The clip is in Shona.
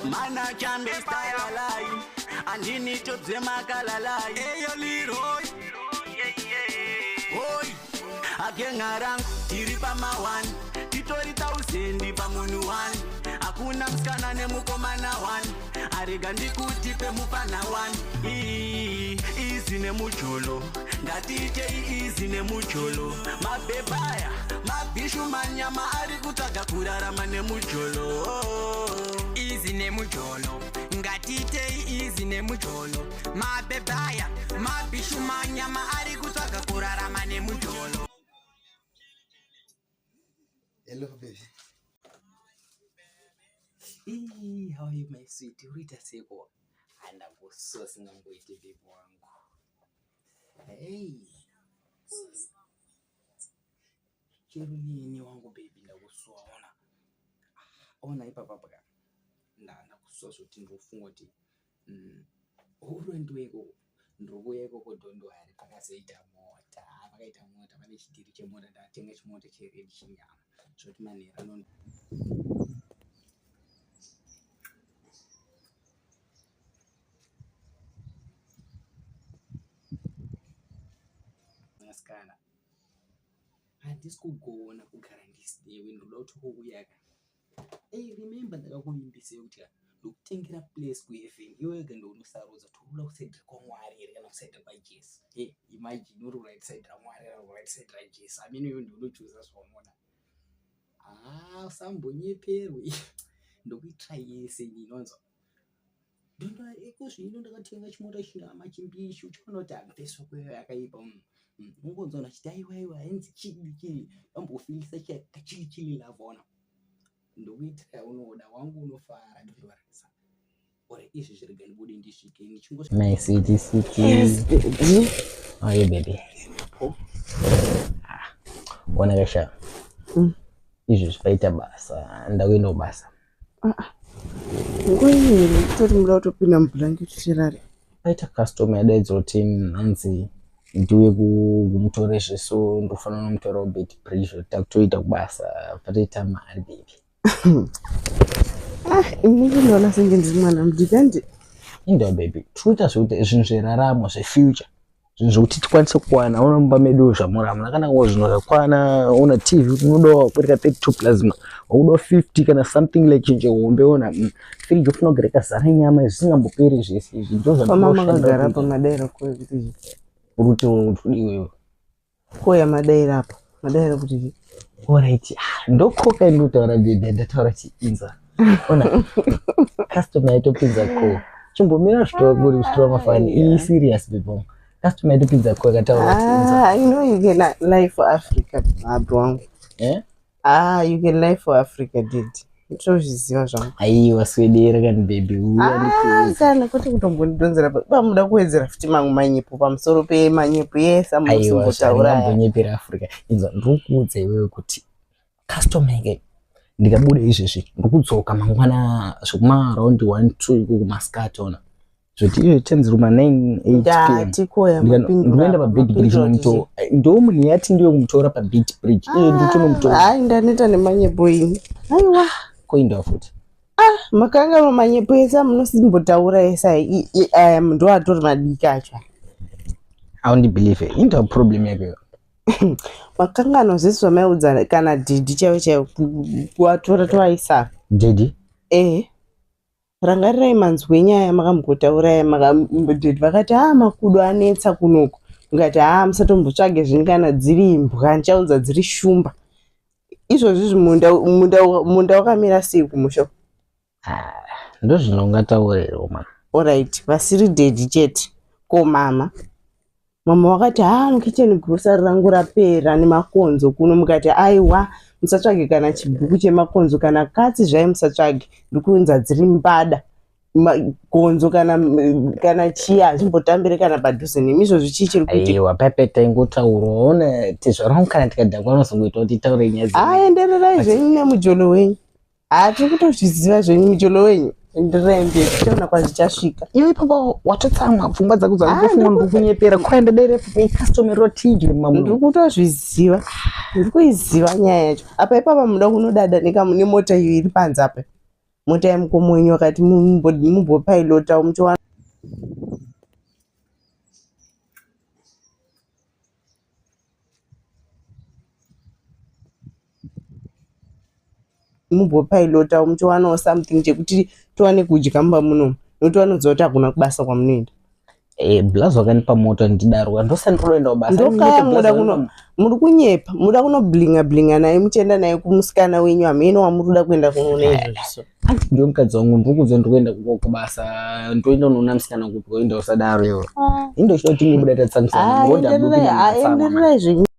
Mana chambe style lie, and he need to zemakala lie. Hey, you Leroy. Oi, agengarang tiripa mawan, titori 1000 pa munuan. Akuna mskana ne mukomana wan, arigandi kutipe mupana wan. Easy ne mucholo, ngatite easy ne mucholo. Mabebaya, mabishu manyama arikutaga kurarama ne mucholo. Easy ne mucholo, ngatite easy ne mucholo. Mabebaya, mabishu manyama arikutaga kurarama ne mucholo. Hello baby. How are you, my sweet? Rita Seko. And I was so single to be one. Hey. Kiruni wangu baby na kuswaona. Ona ipa papa. Na kusoso tindu fungoti. Uru ndwego. Ndugu yego kodondo hari pakaseita mota. Pakaita mota pane chitiri chemota ndatenga chimota cheredi chinyama. Zvoti manera non. Skana handisi kugona kugara ndisidewe ndoda kuti kouyaka. Remember ndakakuimbisa kuti ndokutengera place kuFM iwega ndounosarudza kuti unoda kusaidira kwaMwari here kana kusaidira kwaJesu. Imagine uri right side raMwari kana right side raJesu. Amini iwe ndounochuza zvaunona. Usambonyeperwe ndokuitry yese inonzwa. Ndonda ekuzvino ndakatenga chimota chinyama chimbishi uchiona kuti ampeso kweyo yakaipa. Ungonzona chitaiwaiwa henzi chili ambofilisa chili lavona ndokuitira unoda wangu unofara ndorwarisa ore izvi zvirigani bude ndisvike nichingos my city oh yeah baby ona kasha izvi zvaita basa ndakuenda basa ngoyini tori muda kutopinda mublanket chirari aita customer yadaidzwa kuti nanzi ndiwe kumutore zveso ndofana nomutora ubet pressure takutoita kubasa patoita mari baby. Inini ndona senge ndiri mwana mudikandi inda baby tuita zvekuti zvinhu zveraramo zvefuture zvinhu zvokuti tikwanise kuwana una mumba medu zvamurama kana ngo zvinhu zvakwana una TV unoda kureka 32 plasma unoda 50 kana something like chinje hombe ona fridge ufuna kugereka zara nyama zvisingamboperi zvese izvi ndozvo mama kagara pa madaira kuti uruti iwewe koya madaira apa madaira kuti alright ndokoka ndutaura baby ndataura chiinza ona customer yetu pizza ko chimbomira zvitora mafani serious people customer yetu pizza ko akataura chiinza you know you can live for Africa abwangu you can live for Africa did ndozviziva zvangu aiwa swedera kan baby uya sana kuti kutombondonzera pamuda kuwedzera futi mamwe manyepo pamusoro pemanyepo yesa musimbotaura mbonyepera Africa inza ndikuudza iwewe kuti customer yake ndikabuda izvezvi ndikudzoka mangwana zvekuma around 1-2 kumaskat ona zvoti iyo tenziruma 9-8 pm ndinoenda pabed bridge nomuto ndomunhu yati ndiwe kumutora pabed bridge iyo nditonomutora ndaneta nemanyepo ini aiwa koinda futi makanga mamanyepo esa munosimbotaura esa ndo atori madiki acho aundibelieve into problem yake makanga noziswa maiudza kana didi chaiwo kuwatora twaisa didi rangarirai manzwi nyaya makambotaura makamdidi vakati makudo anetsa kunoko ngati musatombotsvage zvini kana dziri imbwa ndichaudza dziri shumba izvozvi munda wakamira sei kumusho ndozvinongataurira mama alright vasiri dedi chete ko mama wakati nokicheni grocery rangu rapera nemakonzo kuno mukati aiwa musatsvage kana chibhuku chemakonzo kana katsi zvai musatsvage ndikuunza dziri mbada makonzo kana chiya zvimbotambire kana padhuze nemizvozvi chichiri kuti aiwa pepeta ingotaura ona tizvarangu kana tikadhakwa anozongoita kuti taure nyaya endererai zvenyu nemujolo wenyu tiri kutozviziva zvenyu mujolo wenyu endererai mberi tiona kwazvichasvika iwe papa watotsamwa pfungwa dzako dzangofunga ndikunyepera kwaenda dere customer rotiji mamu ndiri kutozviziva ndiri kuiziva nyaya yacho apa ipapa muda kunodada nemota iyo iri panze apa mutai mukoma wenyu wakati mumbopilota muchiwana mumbopilota muchiwanawo something chekuti tiwane kudya mumba muno nokuti vanoziva kuti hakuna kubasa kwamunoenda. Blazo wakanipa moto ndidarwa ndosandiroenda kubasa. Ndokaya muri kunyepa muda kunoblinga naye muchienda naye kumusikana wenyu hameno wamuruda kuenda kunoona izvozvo. Ndio mukadzi wangu ndikuudza ndikuenda kubasa ndoenda unoona musikana kuti koenda usadaro iwe. Indo chino tingobuda tatsangisana. Endererai zvenyu.